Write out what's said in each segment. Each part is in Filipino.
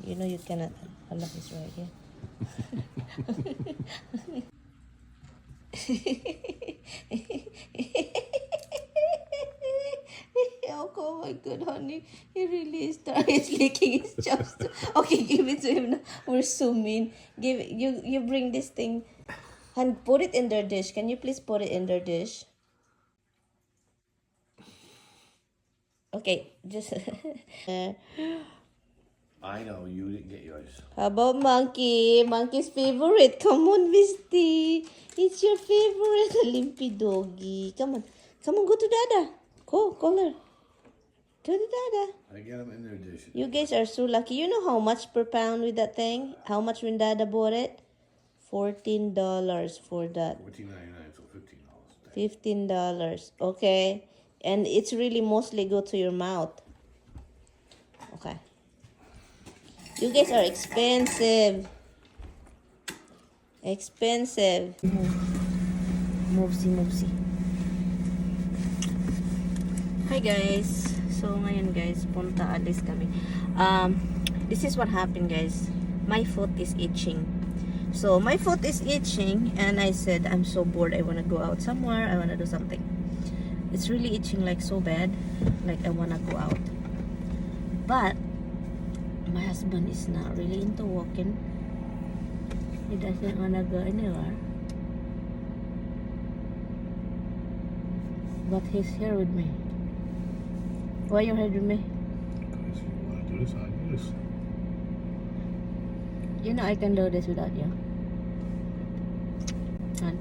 You know you cannot. Allah is right here. Oh my God, honey, he really is licking his chops. Okay, give it to him now. We're so mean. Give you bring this thing and put it in their dish. Can you please put it in their dish? Okay, just. I know you didn't get yours. How about Monkey? Monkey's favorite. Come on, Misty. It's your favorite, limpy doggy. Come on. Come on, go to Dada. Go, call her. To the Dada. I get them in their dishes. You guys are so lucky. You know how much per pound with that thing? How much when Dada bought it? $14 for that. $14.99, so $15. $15. Okay. And it's really mostly go to your mouth. Okay. You guys are expensive. Expensive. Move. Hi guys. So ngayon guys, alis kami. This is what happened guys. My foot is itching. So my foot is itching and I said I'm so bored. I want to go out somewhere. I want to do something. It's really itching like so bad. Like I want to go out. But my husband is not really into walking. He doesn't wanna go anywhere. But he's here with me. Why you here with me? Because you want to do this, I'll do this. You know I can do this without you. Han.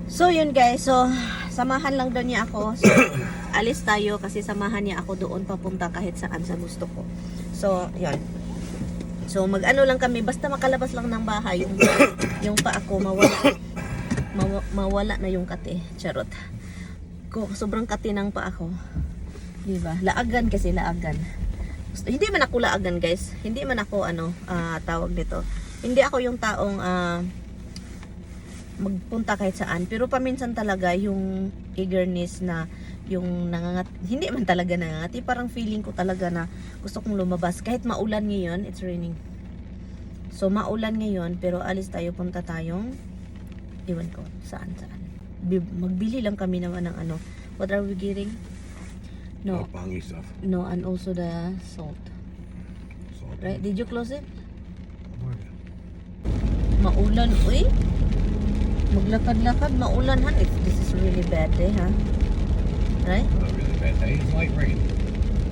So yun guys, so samahan lang daw niya ako. So alis tayo kasi samahan niya ako doon papunta kahit saan sa gusto ko. So yun. So mag-ano lang kami basta makalabas lang ng bahay yung pa ako mawala na yung kate. Charot. Sobrang kate ng pa ako. Di ba? Laagan kasi laagan. Hindi man ako laagan guys. Hindi man ako tawag dito. Hindi ako yung taong magpunta kahit saan, pero paminsan talaga yung eagerness na yung hindi man talaga nangangati, parang feeling ko talaga na gusto kong lumabas kahit maulan ngayon. It's raining, so maulan ngayon pero alis tayo, punta tayong iwan ko saan magbili lang kami naman ng what are we getting? No, pangy stuff. No, and also the salt. Right, did you close it? Maulan, uy. Maglakad-lakad, maulan han. This is really bad day, huh? Right? Not really bad day. It's light rain.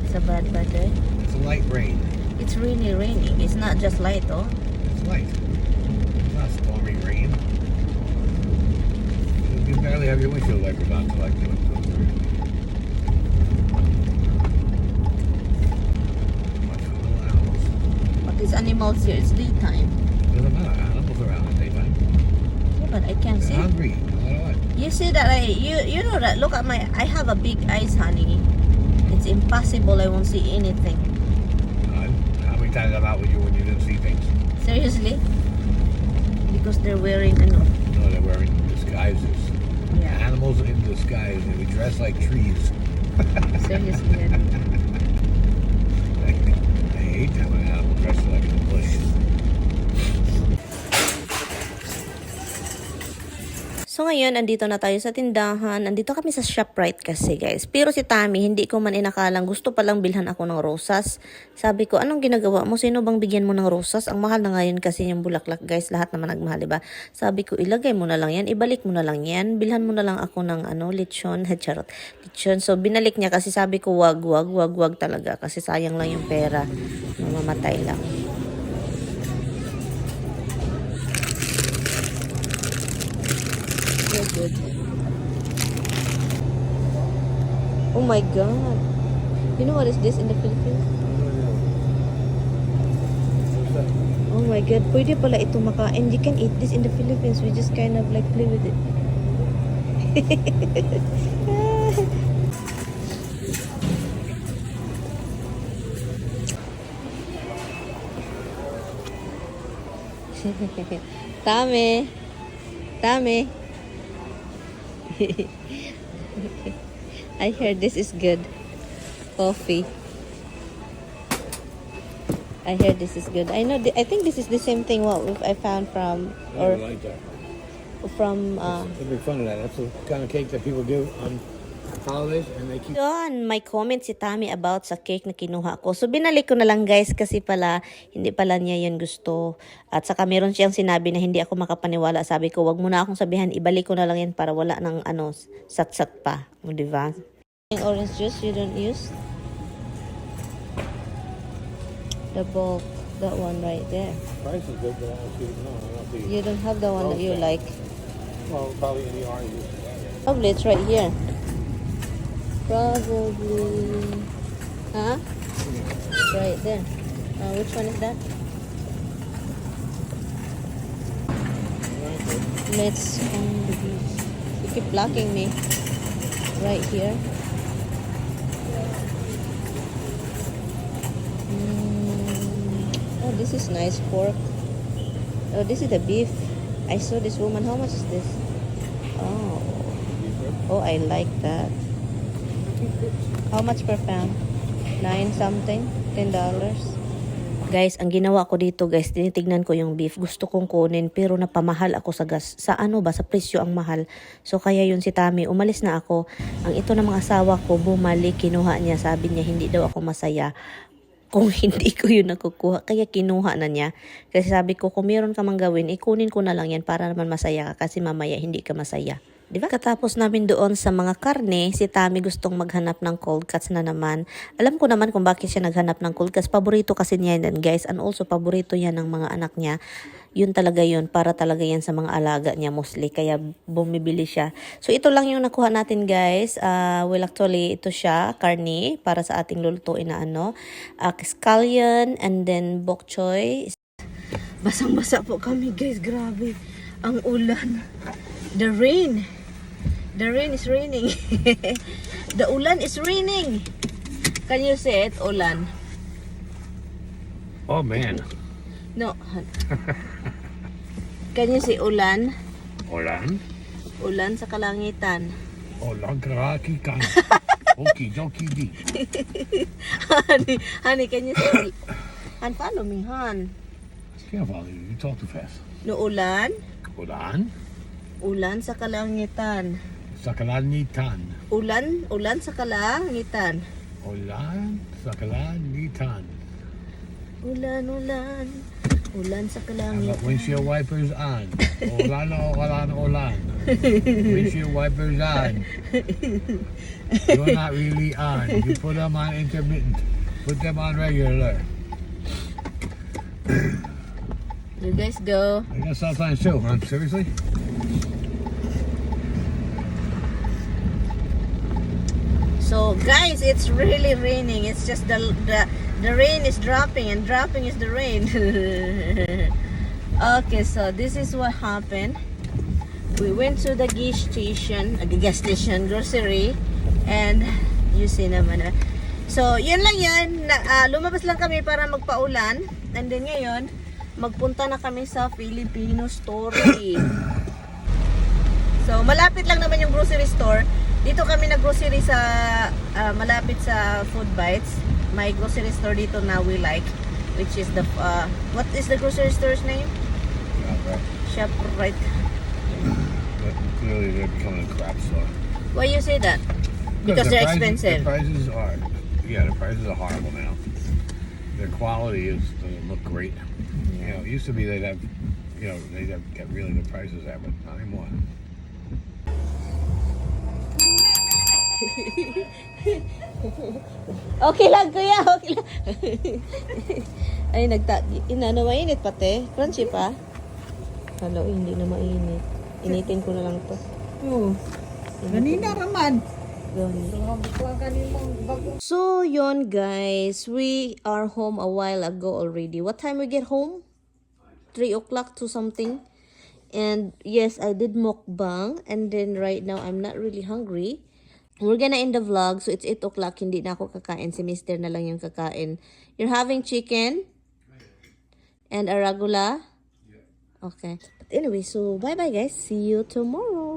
It's a bad day. It's a light rain. It's really raining. It's not just light, oh. It's light. It's not stormy rain. You can barely have your windshield wipers on till I do it. Bunch of little animals. But these animals here, it's daytime. Doesn't matter. Animals are out at daytime. But I can't see. They're hungry, no matter what. You see that you know that, look at I have a big eyes, honey. It's impossible I won't see anything. How many times I'm out with you when you didn't see things? Seriously? Because they're wearing No, they're wearing disguises. Yeah. Animals in disguise, and we dress like trees. Seriously. I hate that when an animal dresses like a bush. So ngayon, andito na tayo sa tindahan. Andito kami sa ShopRite kasi guys. Pero si Tammy, hindi ko man inakalang gusto palang bilhan ako ng rosas. Sabi ko, anong ginagawa mo? Sino bang bigyan mo ng rosas? Ang mahal na ngayon kasi yung bulaklak guys. Lahat naman nagmahal, diba? Sabi ko, ilagay mo na lang yan. Ibalik mo na lang yan. Bilhan mo na lang ako ng lechon. Charot. Lechon. So binalik niya kasi sabi ko, wag talaga. Kasi sayang lang yung pera. Mamamatay lang. Good. Oh my God. You know what is this in the Philippines? Oh my God. Pwede pala ito makain. You can eat this in the Philippines. We just kind of like play with it. Tame. I heard this is good. Coffee. I heard this is good. I know. I think this is the same thing what I found from I like that. from. It'd be fun of that. That's the kind of cake that people do on holidays, and they keep. Yun, may comment si Tammy about sa cake na kinuha ko. So, binalik ko na lang guys kasi pala, hindi pala niya yun gusto. At saka meron siyang sinabi na hindi ako makapaniwala. Sabi ko, wag mo na akong sabihan, ibalik ko na lang yan para wala ng sat-sat pa. O, diba? Orange juice you don't use? The bulk, that one right there. Price is good, but I don't see. No, I don't see. You don't have the one that you like. Well, probably any oranges. Probably it's right here. Probably. Huh? Right there. Which one is that? Let's you keep blocking me. Right here. Oh, this is nice pork. Oh, this is the beef. I saw this woman. How much is this? Oh, I like that. How much per pound? 9 something? $10? Guys, ang ginawa ko dito guys, tinitignan ko yung beef. Gusto kong kunin pero napamahal ako sa gas. Sa sa presyo ang mahal. So kaya yun si Tammy, umalis na ako. Ang ito ng mga asawa ko, bumalik, kinuha niya. Sabi niya, hindi daw ako masaya kung hindi ko yun nakukuha. Kaya kinuha na niya. Kasi sabi ko, kung meron ka mang gawin, ikunin ko na lang yan para naman masaya ka. Kasi mamaya hindi ka masaya. Diba? Katapos namin doon sa mga karne, si Tammy gustong maghanap ng cold cuts na naman. Alam ko naman kung bakit siya naghanap ng cold cuts. Paborito kasi niya yan, guys. And also, paborito yan ng mga anak niya. Yun talaga yun. Para talaga yan sa mga alaga niya mostly. Kaya bumibili siya. So, ito lang yung nakuha natin, guys. Well, actually, ito siya, karne. Para sa ating lulutuin na scallion and then bok choy. Basang-basa po kami, guys. Grabe. Ang ulan. The rain. The rain is raining. The ulan is raining. Can you say it, ulan? Oh man. No. Can you say ulan? Ulan? Ulan sa kalangitan. Ulan karaki kan. Okie dokie di. honey, can you say Han, follow me, Han. Can't follow you. You talk too fast. No, ulan? Ulan? Ulan sa kalangitan. Sakalanitan. Ulan sa kalangitan. Ulan sakalanitan. Ulan sa I've got kalangitan. windshield wipers on. Ulan. Windshield wipers on. You're not really on. You put them on intermittent. Put them on regular. You guys go. I guess sometimes too, huh? Seriously? So guys, it's really raining. It's just the rain is dropping and dropping is the rain. Okay, so this is what happened. We went to the gas station, grocery, and you see naman. So, yun lang yan. Lumabas lang kami para magpaulan. And then ngayon, magpunta na kami sa Filipino Story. So, malapit lang naman yung grocery store. Dito kami nag-grocery sa malapit sa Food Bites. May grocery store dito na we like, which is the what is the grocery store's name? ShopRite. But clearly they're becoming a crap store. Why you say that? Because they're expensive. The prices are horrible now. Their quality doesn't look great. You know, it used to be they'd get really good prices there, but not anymore. Okay lang kuya, okay lang. Ay, mainit pati. Crunchy pa. Hello, hindi na mainit. Initin ko na lang to. Kanina naman. So, yon guys. We are home a while ago already. What time we get home? 3 o'clock to something. And yes, I did mukbang. And then right now, I'm not really hungry. We're gonna end the vlog. So, it's 8 o'clock. Hindi na ako kakain. Si Mister na lang yung kakain. You're having chicken? And arugula? Okay. But anyway, so bye-bye guys. See you tomorrow.